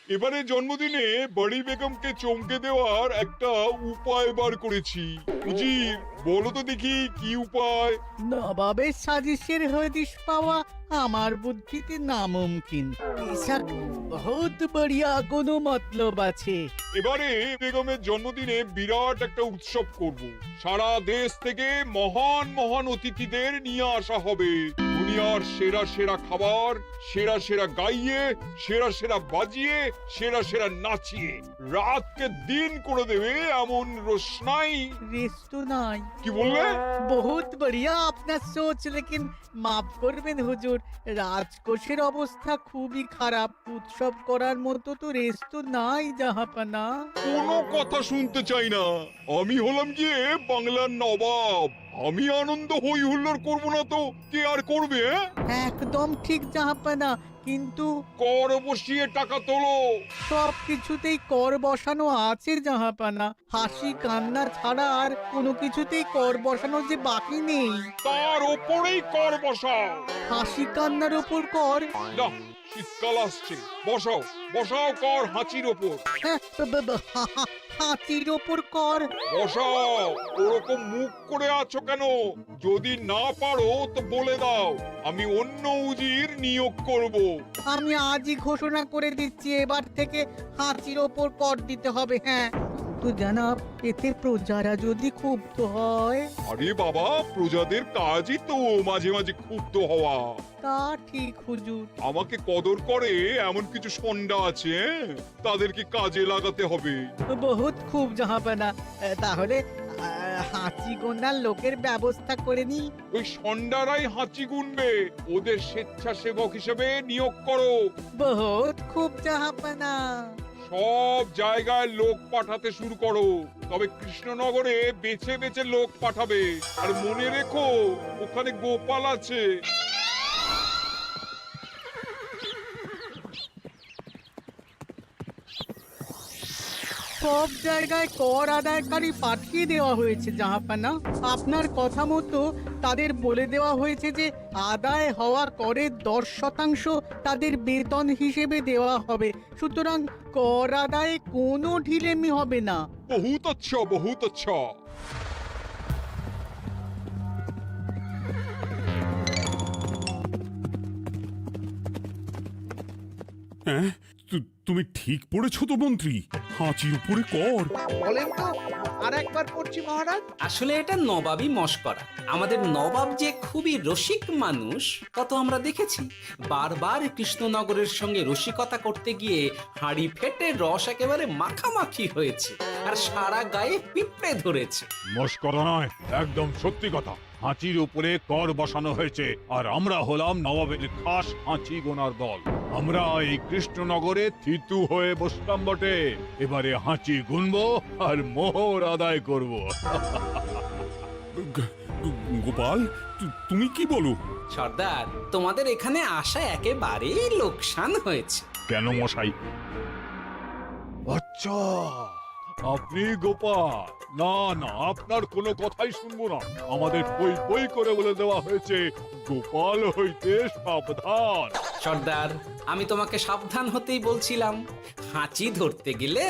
এবারে জন্মদিনে বড়ি বেগমকে চমকে দেওয়ার একটা উপায় বার করেছি। উজির, বলো তো দেখি কি উপায়? নবাবের সাজিশের হদিশ পাওয়া আমার বুদ্ধিতে নামুমকিন। বেশক বহুত বড়িয়া কোনো মতলব আছে। এবারে বেগমের জন্মদিনে বিরাট একটা উৎসব করব। সারা দেশ থেকে মহান মহান অতিথিদের নিয়ে আসা হবে। দুনিয়ার সেরা সেরা খাবার, সেরা সেরা গাইয়ে, সেরা সেরা বাজিয়ে, সেরা সেরা নাচিয়ে রাতকে দিন করে দেবে এমন রোশনাই। রেস্ট নাই। কি বললে? বহুত বড়িয়া আপনার সোচ, লেকিন মাফ করবেন হুজুর, রাজকোষের অবস্থা খুবই খারাপ। উৎসব করার মতো তো রেস্ট নাই জাহাপানা। কোনো কথা শুনতে চাই না। আমি হলাম গিয়ে বাংলার নবাব। আমি আনন্দ হই হুল্লোড় করবো না তো কে আর করবে? একদম ঠিক জাহাপানা, কিন্তু কর বসিয়ে টাকা তোলো। সব কিছুতেই কর বসানো আছে জাহাপানা। হাসি কান্না ছাড়া আর কোনো কিছুতেই কর বসানো যে বাকি নেই। তার ওপরেই কর বসাও। হাসি কান্নার ওপর কর? না, শীতকাল আসছে, বসাও বসাও কর হাঁচির ওপর। হ্যাঁ, হাতির ওপর কর? বসাও। ওরকম মুখ করে আছো কেন? যদি না পারো তো বলে দাও, আমি অন্য উজির নিয়োগ করব। আমি আজই ঘোষণা করে দিচ্ছি, এবার থেকে হাতির ওপর কর দিতে হবে। হ্যাঁ, তো জানাব, এতে প্রজারা যদি ক্ষুব্ধ হয়? আরে বাবা, প্রজাদের কাজই তো মাঝে মাঝে ক্ষুব্ধ হওয়া। তা ঠিক হুজুর। আমাকে কদর করে এমন কিছু সন্ডা আছে, তাদেরকে কাজে লাগাতে হবে। বহুত খুব জাহাপানা। তাহলে হাঁচি গোনার লোকের ব্যবস্থা করে নি। ওই সন্ডারাই হাঁচি গুনবে। ওদের স্বেচ্ছাসেবক হিসেবে নিয়োগ করো। বহুত খুব জাহাপানা। সব জায়গায় লোক পাঠাতে শুরু করো। তবে কৃষ্ণনগরে বেছে বেছে লোক পাঠাবে। আর মনে রেখো, ওখানে গোপাল আছে। সব জায়গায় কর আদায়কারী পাঠিয়ে দেওয়া হয়েছে জাহাপানা। আপনার কথা মতো তাদের বলে দেওয়া হয়েছে যে আদায় হওয়া করের 10% তাদের বেতন হিসেবে দেওয়া হবে। সুতরাং কর আদায়ে কোনো ঢিলেমি হবে না। বহুত আচ্ছা, বহুত আচ্ছা। হ্যাঁ, তুমি ঠিক পড়েছো তো মন্ত্রী? হাঁচির উপরে কর? বলেন তো, আর একবার পড়ছি মহারাজ। আসলে এটা নবাবই মশকরা। আমাদের নবাব যে খুবই রসিক মানুষ তা তো আমরা দেখেছি। বারবার কৃষ্ণনগরের সঙ্গে রসিকতা করতে গিয়ে হাঁড়ি ফেটে রস একেবারে মাখামাখি হয়েছে, আর সারা গায়ে পিঁপড়ে ধরেছে। মস্করা নয়, একদম সত্যি কথা। হাঁচির উপরে কর বসানো হয়েছে, আর আমরা হলাম নবাবের খাস হাঁচি গোনার দল। আমরা এই কৃষ্ণনগরে থিতু হয়ে বসলাম বটে। এবারে হাঁচি গুনবো আর মোহর আদায় করব। গোপাল, তুমি কি বলো? সর্দার, তোমাদের এখানে আসা একেবারেই লোকসান হয়েছে। কেন মশাই? আচ্ছা, আপনি গোপাল? না না, আপনার কোনো কথাই শুনবো না। আমাদের পই পই করে বলে দেওয়া হয়েছে, গোপাল হইতে সাবধান। সর্দার, আমি তোমাকে সাবধান হতেই বলছিলাম। হাঁচি ধরতে গেলে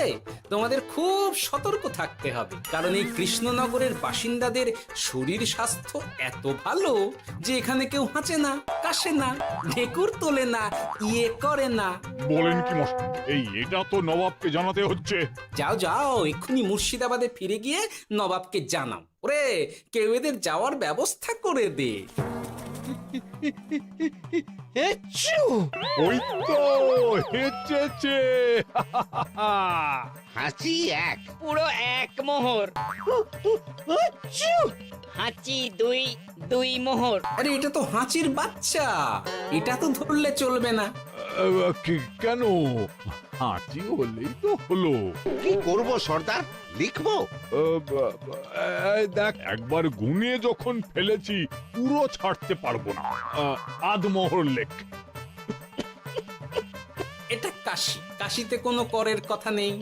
তোমাদের খুব সতর্ক থাকতে হবে, কারণ এই কৃষ্ণনগরের বাসিন্দাদের শরীর স্বাস্থ্য এত ভালো যে এখানে কেউ হাঁচে না, কাশে না, ঢেকুর তোলে না, ইয়ে করে না। বলেন কি মশাই? এটা তো নবাবকে জানাতে হচ্ছে। যাও যাও, এক্ষুনি মুর্শিদাবাদে ফিরে গিয়ে নবাবকে জানাও। ওরে, কেউ এদের যাওয়ার ব্যবস্থা করে দে। ওই তো হেঁচেছে। হাঁচি এক, পুরো এক মোহর। হাঁচি দুই, দুই মোহর। আরে, এটা তো হাঁচির বাচ্চা, এটা তো ধরলে চলবে না। কেন? হাঁচি হলেই তো হলো। কি করব সর্দার, লিখবো? দেখ, একবার গুনে যখন ফেলেছি পুরো ছাড়তে পারবো না। আধমোহর লেখ। এটা কাশি, কাশিতে কোনো করের কথা নেই।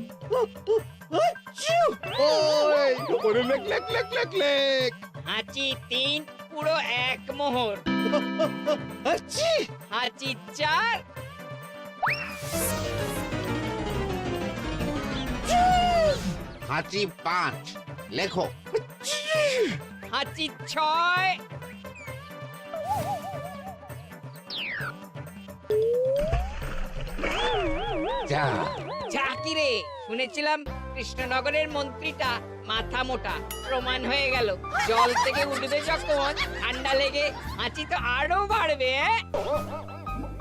ওরে লেখ লেখ লেখ লেখ লেখ। হাঁচি তিন, পুরো এক মোহর। হাঁচি চার। হাঁচি 5, লেখো। হাঁচি 6, যা, যা কি রে, শুনেছিলাম কৃষ্ণনগরের মন্ত্রীটা মাথা মোটা, প্রমাণ হয়ে গেল। জল থেকে উঠবে যখন ঠান্ডা লেগে হাঁচি তো আরো বাড়বে।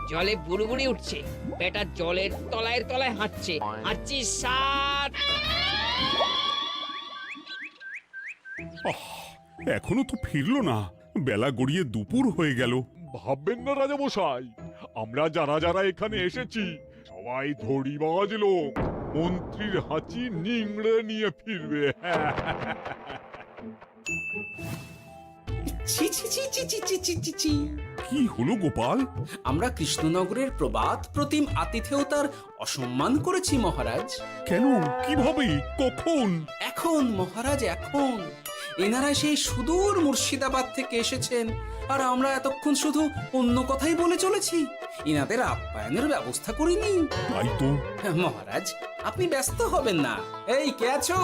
জলে বুড়বুড়ি উঠছে, বেটা জলের তলায় তলায় হাঁটছে। হাঁচি 7। এখনো তো ফিরলো না, বেলা গড়িয়ে দুপুর হয়ে গেল। ভাববেন না রাজামশাই, আমরা যারা যারা এখানে এসেছি সবাই ধড়িবাজ লোক। মন্ত্রীর হাঁচি নিংড়ে নিয়ে ফিরবে। ছি ছি ছি ছি ছি ছি ছি ছি ছি। কি হলো গোপাল? আমরা কৃষ্ণনগরের প্রবাদ প্রতিম আতিথেয়তার অসম্মান করেছি মহারাজ। কেন, কিভাবে, কখন? এখন মহারাজ, এখন এনারা সেই সুদূর মুর্শিদাবাদ থেকে এসেছেন, আর আমরা এতক্ষণ শুধু অন্য কথাই বলে চলেছি, এনাদের আপ্যায়নের ব্যবস্থা করিনি। তাই তো। মহারাজ, আপনি ব্যস্ত হবেন না। এই কে আছো?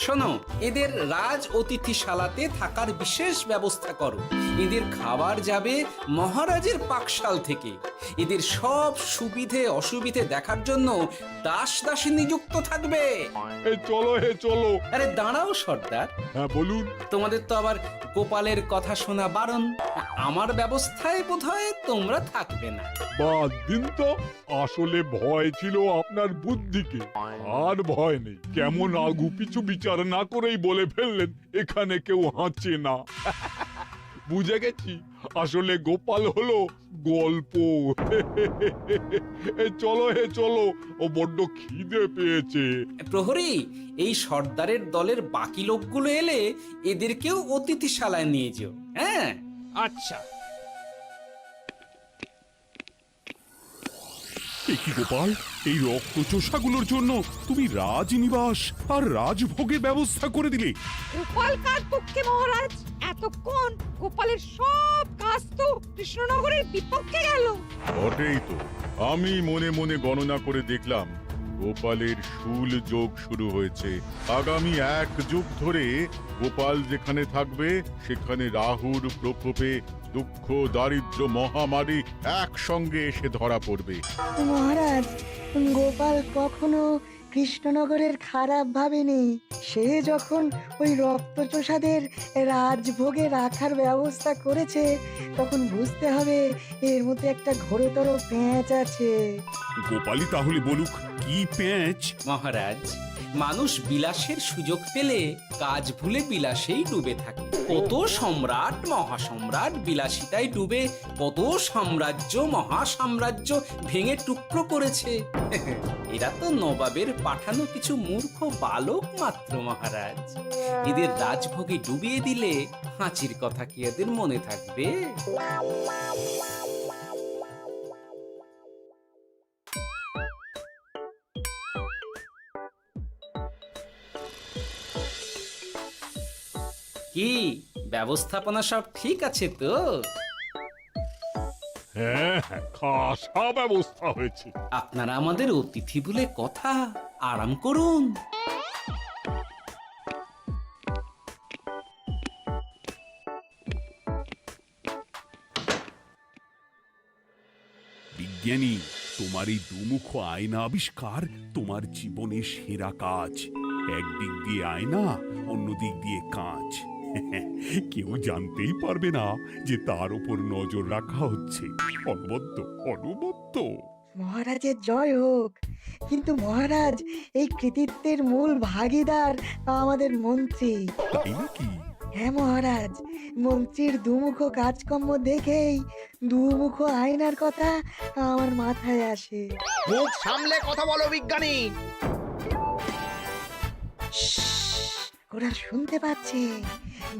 শোনো, এদের রাজ অতিথিশালাতে থাকার বিশেষ ব্যবস্থা করো। এদের খাবার যাবে মহারাজের পাকশাল থেকে। এদের সব সুবিধে অসুবিধে দেখার জন্য দাস দাসী নিযুক্ত থাকবে। এই চলো, হে চলো। আরে দাঁড়াও সর্দার, হ্যাঁ বলুন। তোমাদের তো আবার গোপালের কথা শোনা বারণ। আমার ব্যবস্থায় বোধহয় তোমরা থাকবে না। বাদ দিন তো, আসলে ভয় ছিল আপনার বুদ্ধিকে, আর ভয় নেই। কেমন আগু পিছু বিচার না করেই বলে ফেললেন এখানে কেউ হাঁচে না। বুঝে গেছি, আসলে গোপাল হলো গল্প। চলো, হে চলো, ও বড্ড খিদে পেয়েছে। প্রহরী, এই সর্দারের দলের বাকি লোকগুলো এলে এদেরকেও অতিথিশালায় নিয়ে যেও। হ্যাঁ, আচ্ছা। এ কি গোপাল, এই রক্তচোষাগুলোর জন্য তুমি রাজনিবাস আর রাজভোগের ব্যবস্থা করে দিলে? গোপাল কার পক্ষে মহারাজ? এতক্ষণ গোপালের সব কাজ তো কৃষ্ণনগরের বিপক্ষে গেল। বটেই তো, আমি মনে মনে গণনা করে দেখলাম গোপালের শুল যোগ শুরু হয়েছে। আগামী 1 যুগ ধরে গোপাল যেখানে থাকবে সেখানে রাহুর প্রকোপে দুঃখ দারিদ্র মহামারী একসঙ্গে এসে ধরা পড়বে। মহারাজ, গোপাল কখনো কৃষ্ণনগরের খারাপ ভাবেনি। সে যখন ওই রক্তচোষাদের রাজভোগে রাখার ব্যবস্থা করেছে, তখন বুঝতে হবে এর মধ্যে একটা ঘোরতর পেঁচ আছে। গোপালই তাহলে বলুক, কি পেঁচ? মহারাজ, মানুষ বিলাসের সুযোগ পেলে কাজ ভুলে বিলাসেই ডুবে থাকে। কত সম্রাট মহাসম্রাট বিলাসিতায় ডুবে কত সাম্রাজ্য মহাসাম্রাজ্য ভেঙে টুকরো করেছে। এরা তো নবাবের পাঠানো কিছু মূর্খ বালক মাত্র মহারাজ। এদের রাজভোগে ডুবিয়ে দিলে হাঁচির কথা কি এদের মনে থাকবে? কি ব্যবস্থাপনা সব ঠিক আছে তো? হ্যাঁ হ্যাঁ, খাসা ব্যবস্থা হয়েছে। আপনারা আমাদের অতিথি বলে কথা, আরাম করুন। বিজ্ঞানী, তোমার এই দুমুখ আয়না আবিষ্কার তোমার জীবনের সেরা কাজ। একদিক দিয়ে আয়না, অন্য দিক দিয়ে কাঁচ। কেউ জানতেই পারবে না যে তার উপর নজর রাখা হচ্ছে। অনবদ্য অনবদ্য। মহারাজের জয় হোক। কিন্তু মহারাজ, এই কৃতিত্বের মূল ভাগীদার আমাদের মন্ত্রী। তাই নাকি? হ্যাঁ মহারাজ, মন্ত্রীর দুমুখ কাজকর্ম দেখেই দুমুখ আয়নার কথা আমার মাথায় আসে। মুখ সামলে কথা বলো বিজ্ঞানী। ওরা শুনতে পাচ্ছে।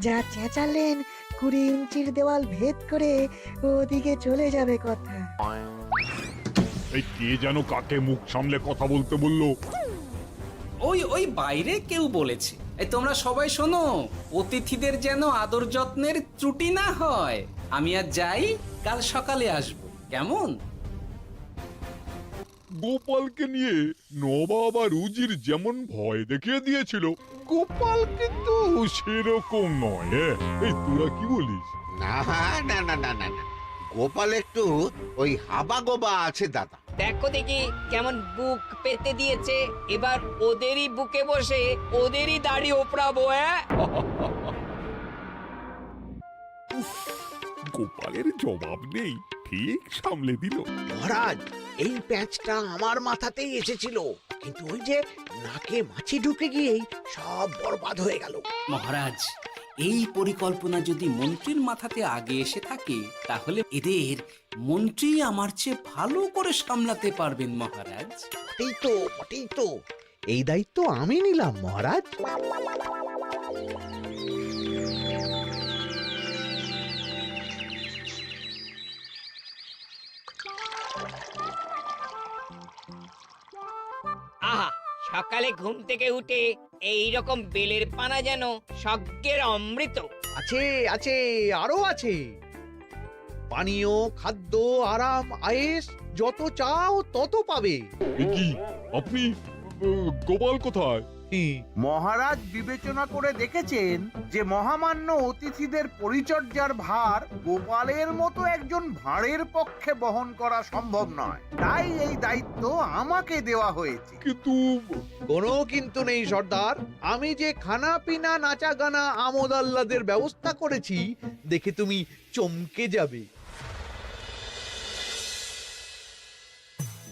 যা চেঁচালেন 20 ইঞ্চির দেওয়াল ভেদ করে ওদিকে চলে যাবে কথা। এই কে যেন কাকে মুখ সামলে কথা বলতে বললো? ওই বাইরে কেউ বলেছে। এই তোমরা সবাই শোনো, অতিথিদের যেন আদর যত্নের ত্রুটি না হয়। আমি আর যাই, কাল সকালে আসবো, কেমন? গোপালকে নিয়ে নবাব আর উজির যেমন ভয় দেখিয়ে দিয়েছিল, গোপাল কিন্তু সেরকম নয়। এই তোরা কি বলিস? না না না না না না, গোপাল একটু ওই হাবা গোবা আছে দাদা। দেখো দেখি কেমন বুক পেতে দিয়েছে, এবার ওদেরই বুকে বসে ওদেরই দাড়ি ওপরাবো। গোপালের জবাব নেই, ঠিক সামলে দিল। মহারাজ, এই প্যাঁচটা আমার মাথাতেই এসেছিল, কিন্তু ওই যে নাকে মাছি ঢুকে গিয়েই সব বরবাদ হয়ে গেল। মহারাজ, এই পরিকল্পনা যদি মন্ত্রীর মাথাতে আগে এসে থাকে, তাহলে এদের মন্ত্রী আমার চেয়ে ভালো করে সামলাতে পারবেন মহারাজ। বটেই তো, এই দায়িত্ব আমি নিলাম মহারাজ। আহা, সকালে ঘুম থেকে উঠে এই রকম বেলের পানা যেন স্বর্গের অমৃত। আছে আছে, আরো আছে। পানীয়, খাদ্য, আরাম, আয়েশ, যত চাও তত পাবে। এ কি, আপনি গোপাল কোথায়? মহারাজ বিবেচনা করে দেখেছেন যে মহামান্য অতিথিদের পরিচর্যার ভার গোপালের মতো একজন ভাঁড়ের পক্ষে বহন করা সম্ভব নয়, তাই এই দায়িত্ব আমাকে দেওয়া হয়েছে। কিন্তু কোনো কিন্তু নেই সর্দার, আমি যে খানা পিনা নাচা গানা আমোদ আহ্লাদের ব্যবস্থা করেছি দেখে তুমি চমকে যাবে।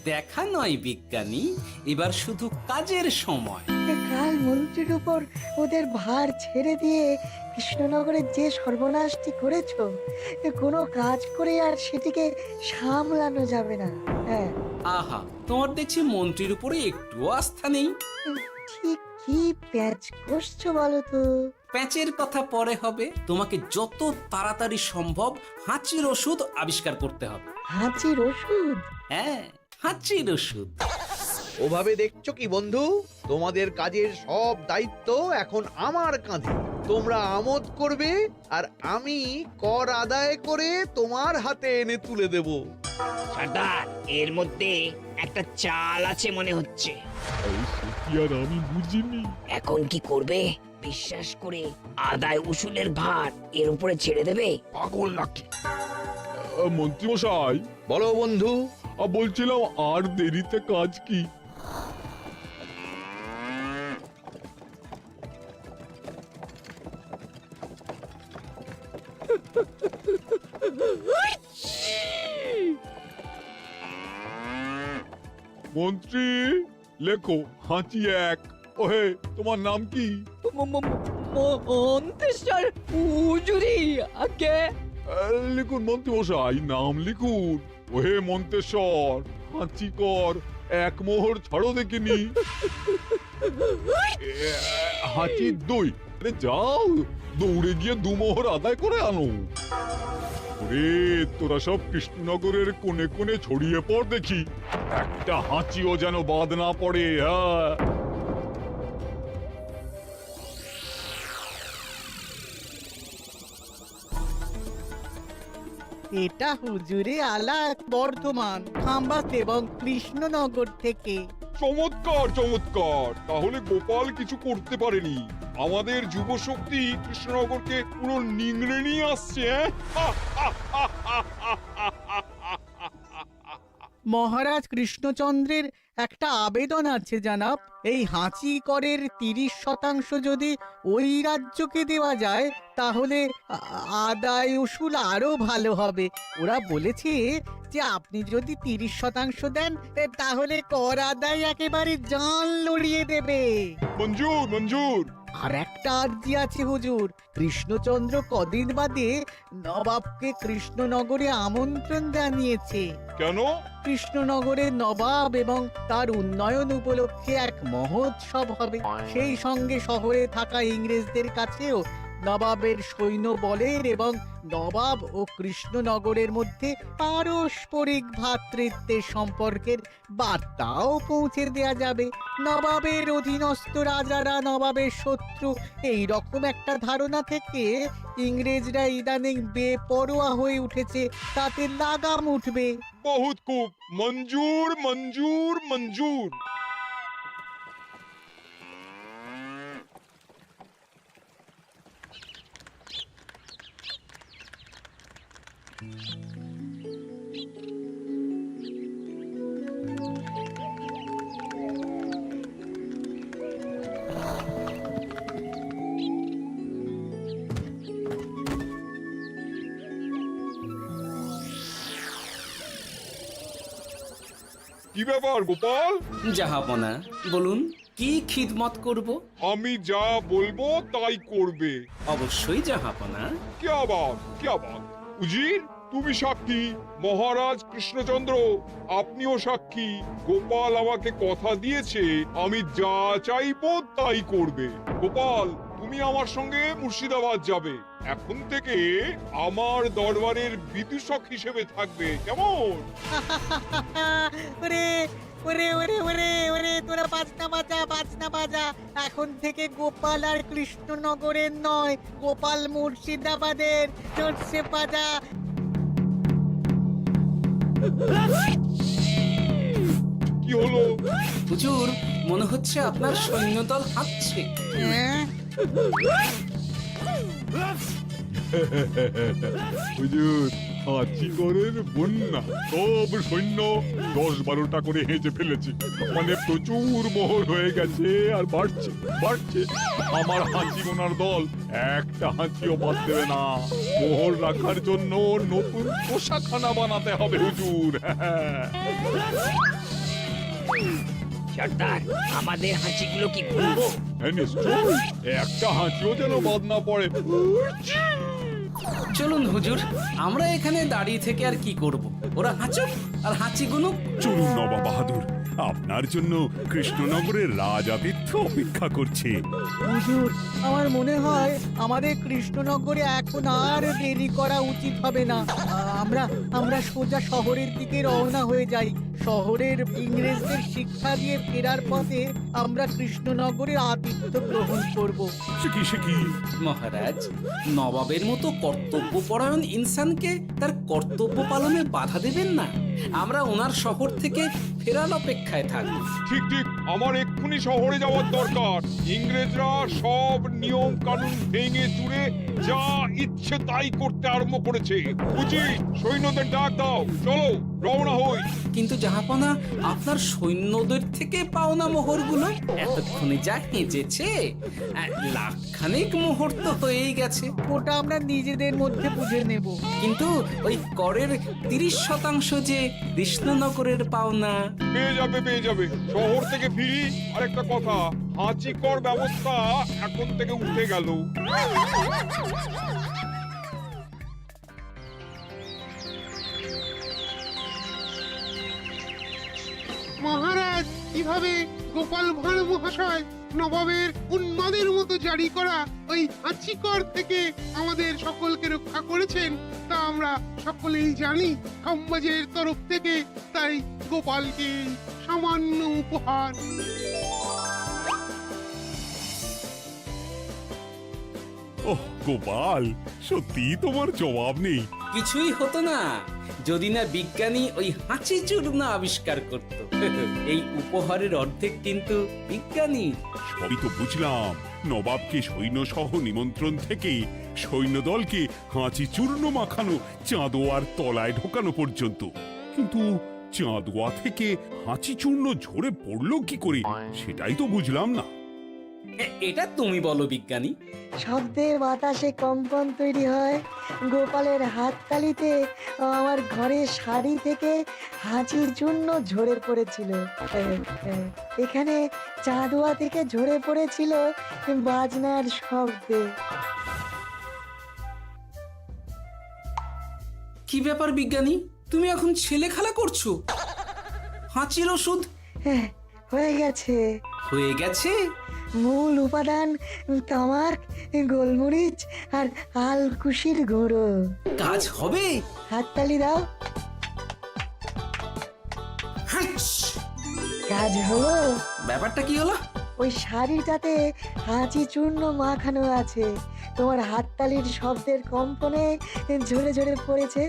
দেখা নয় বিজ্ঞানী, এবার শুধু কাজের সময়। কাল মন্ত্রীর উপর ওদের ভার ছেড়ে দিয়ে কৃষ্ণনগরের যে সর্বনাশটি করেছো, কোনো কাজ করে আর সেটিকে সামলানো যাবে না। হ্যাঁ, আহা, তোমার দেখছি মন্ত্রীর উপরে একটুও আস্থা নেই। ঠিক কি প্যাচ করছো বলো তো? প্যাচের কথা পরে হবে, তোমাকে যত তাড়াতাড়ি সম্ভব হাঁচির ওষুধ আবিষ্কার করতে হবে। হাঁচির ওষুধ? হ্যাঁ, হাঁচির ওষুধ। ওভাবে দেখছো কি বন্ধু, তোমাদের কাজের সব দায়িত্ব এখন আমার কাঁধে। তোমরা আমোদ করবে আর আমি কর আদায় করে তোমার হাতে এনে তুলে দেব। সর্দার, এর মধ্যে একটা চাল আছে মনে হচ্ছে। কি আর আমি বুঝিনি। এখন কি করবে? বিশ্বাস করে আদায় উসুলের ভার এর উপরে ছেড়ে দেবে? পাগল নাকি? মন্ত্রী মশাই, বলো বন্ধু। বলছিলাম আর দেরিতে কাজ কি? মন্ত্রী, লেখো হাঁচি এক। ওহে, তোমার নাম কি? মন্ত্রেশ্বর হুজুরি আগে। লিখুন মন্ত্রী মশাই, নাম লিখুন। ওহে মন্তেশ্বর, হাঁচি কর, এক মোহর ছাড়ো দেখিনি। হাঁচি দুই। আরে যাও, দৌড়ে গিয়ে দু মোহর আদায় করে আনো। ওরে, তোরা সব কৃষ্ণনগরের কোণে কোণে ছড়িয়ে পড় দেখি, একটা হাঁচিও যেন বাদ না পড়ে। হ্যাঁ, এটা হুজুরে আলা বর্ধমান, খাম্বাস এবং কৃষ্ণনগর থেকে। চমৎকার চমৎকার। তাহলে গোপাল কিছু করতে পারেনি, আমাদের যুব শক্তি কৃষ্ণনগরকে পুরো নিংড়ে নিয়ে আসছে। মহারাজ কৃষ্ণচন্দ্রের একটা আবেদন আছে জানাব। এই হাঁচি করের 30% যদি ওই রাজ্যকে দেওয়া যায়, তাহলে আদায় উসুল আরো ভালো হবে। ওরা বলেছে যে আপনি যদি 30% দেন, তাহলে কর আদায় একেবারে জান লড়িয়ে দেবে। মঞ্জুর মঞ্জুর। আর একটা আর্জি আছে হুজুর, কৃষ্ণচন্দ্র কদিন বাদে নবাবকে কৃষ্ণনগরে আমন্ত্রণ জানিয়েছে। কেন? কৃষ্ণনগরের নবাব এবং তার উন্নয়ন উপলক্ষে এক মহোৎসব হবে। সেই সঙ্গে শহরে থাকা ইংরেজদের কাছেও নবাবের সৈন্য বলের এবং নবাব ও কৃষ্ণনগরের মধ্যে পারস্পরিক ভ্রাতৃত্বের সম্পর্কের বার্তাও পৌঁছে দেয়া যাবে। নবাবের অধীনস্থ রাজারা নবাবের শত্রু, এই রকম একটা ধারণা থেকে ইংরেজরা ইদানিং বেপরোয়া হয়ে উঠেছে, তাতে লাগাম উঠবে। বহুত খুব, মঞ্জুর মঞ্জুর মঞ্জুর। কি ব্যাপার গোপাল? জাহাপনা বলুন, কি খিদমত করব? আমি যা বলবো তাই করবে। অবশ্যই জাহাপনা। क्या बात উজির, তুমি সাক্ষী, মহারাজ কৃষ্ণচন্দ্র আপনিও সাক্ষী। গোপাল আমাকে কথা দিয়েছে আমি যা চাইবো তাই করবে। গোপাল, তুমি আমার সঙ্গে মুর্শিদাবাদ যাবে। এখন থেকে আমার দরবারের বিদূষক হিসেবে থাকবে, কেমন? ওরে ওরে ওরে ওরে ওরে, তোরা বাজনা বাজা। এখন থেকে গোপাল আর কৃষ্ণনগরের নয়, গোপাল মুর্শিদাবাদের। চড়ছে বাজা। কি হলো? হুজুর, মনে হচ্ছে আপনার সৈন্যদল হাঁটছে। হ্যাঁ? হুজুর, হাঁচিগড়ের বন্যা সব সৈন্য 10-12টা করে হেঁচে ফেলেছে। মানে প্রচুর মোহর হয়ে গেছে আর বাড়ছে বাড়ছে। আমার হাঁচি গোনার দল একটা হাঁচিও বাদ দেবে না। মোহর রাখার জন্য নতুন পোশাকখানা বানাতে হবে হুজুর। সর্দার, আমাদের হাঁচিগুলো কি খুলবো? হ্যাঁ, নিশ্চয়ই। একটা হাঁচিও যেন বাদ না পড়ে। চলুন হুজুর, আমরা এখানে দাঁড়িয়ে থেকে আর কি করব? ওরা হাঁচুক আর হাঁচি গুনুক। চলুন নবাব বাহাদুর, আপনার জন্য কৃষ্ণনগরের রাজাতীর্থ অপেক্ষা করছে। হুজুর, আমার মনে হয় আমাদের কৃষ্ণনগরে এখন আর দেরি করা উচিত হবে না। আমরা সোজা শহরের দিকে রওনা হয়ে যাই। শহরের ইংরেজদের শিক্ষা দিয়ে ফেরার পথে আমরা কৃষ্ণনগরের আতিথ্য গ্রহণ করব। সে কি? মহারাজ, নবাবের মতো কর্তব্যপরায়ণ ইনসানকে তার কর্তব্য পালনে বাধা দেবেন না। আমরা ওনার শহর থেকে ফেরার অপেক্ষায় থাকবো। ঠিক ঠিক, আমার এক্ষুনি শহরে যাওয়ার দরকার। ইংরেজরা সব নিয়ম কানুন ভেঙে চুরে যা ইচ্ছে তাই করতে আরম্ভ করেছে। উচিত সৈন্যদের ডাক দাও, চলো রওনা হই। কিন্তু জাহাপনা, আপনার সৈন্যদের থেকে পাওনা মোহরগুলো এতক্ষণে যা হেঁচেছে, লাখখানেক মোহর তো হয়েই গেছে। ওটা আমরা নিজেদের মধ্যে বুঝে নেব। কিন্তু ওই করের 30% যে কৃষ্ণনগরের পাওনা। পেয়ে যাবে। শহর থেকে ফিরি। আরেকটা কথা, হাঁচি কর ব্যবস্থা এখন থেকে উঠে গেল। মহারাজ, কিভাবে গোপাল ভাঁড় মহাশয় নবাবের উন্মাদের মতো জারি করা ওই হাঁচিকর থেকে আমাদের সকলকে রক্ষা করেছেন তা আমরা সকলেই জানি। খাম্বাজের তরফ থেকে তাই গোপালকে সামান্য উপহার। ওহ গোপাল, সত্যি তোমার জবাব নেই। কিছুই হতো না যদি না বিজ্ঞানী ওই হাঁচি চূর্ণ আবিষ্কার করত। এই উপহারের অর্ধেক কিন্তু বিজ্ঞানী। সবই তো বুঝলাম, নবাবকে সৈন্য সহ নিমন্ত্রণ থেকে সৈন্যদলকে হাঁচি চূর্ণ মাখানো, চাঁদোয়ার তলায় ঢোকানো পর্যন্ত। কিন্তু চাঁদোয়া থেকে হাঁচি চূর্ণ ঝরে পড়লো কি করে, সেটাই তো বুঝলাম না। এটা তুমি বলো বিজ্ঞানী। শব্দে বাতাসে কম্পন তৈরি হয়। গোপালের হাততালিতে আমার ঘরের শাড়ি থেকে হাঁচির জন্য ঝরে পড়েছিল। এখানে চাঁদোয়া থেকে ঝরে পড়েছিল বাজনার শব্দে। কি ব্যাপার বিজ্ঞানী, তুমি এখন ছেলে খেলা করছো? হাঁচির ওষুধ হয়ে গেছে। হয়ে গেছে? মূল উপাদান তামাক, গোলমরিচ আর আলকুশির গুঁড়ো। কাজ হবে? হাততালি দাও। হাইস! কাজ হলো। ব্যাপারটা কি হলো? ওই শাড়িটাতে হাঁচি চূর্ণ মাখানো আছে, তোমার হাততালির শব্দের কম্পনে ঝরে ঝরে পড়েছে।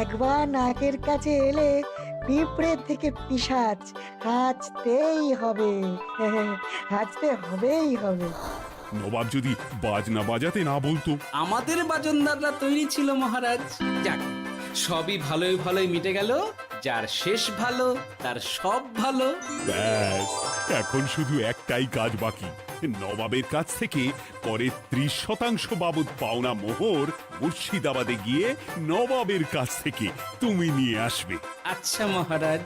একবার নাকের কাছে এলে পিঁপড়ের থেকে পিশাচ হাঁচতেই হবে, হাঁচতে হবেই হবে। নবাব যদি বাজনা বাজাতে না বলতো। আমাদের বাজনদাররা তৈরি ছিল মহারাজ। যাক, সবই ভালোই ভালোই মিটে গেল। যার শেষ ভালো তার সব ভালো। ব্যাস, এখন শুধু একটাই কাজ বাকি। নবাবের কাছ থেকে করের 30% বাবদ পাওনা মোহর মুর্শিদাবাদে গিয়ে নবাবের কাছ থেকে তুমি নিয়ে আসবে। আচ্ছা মহারাজ।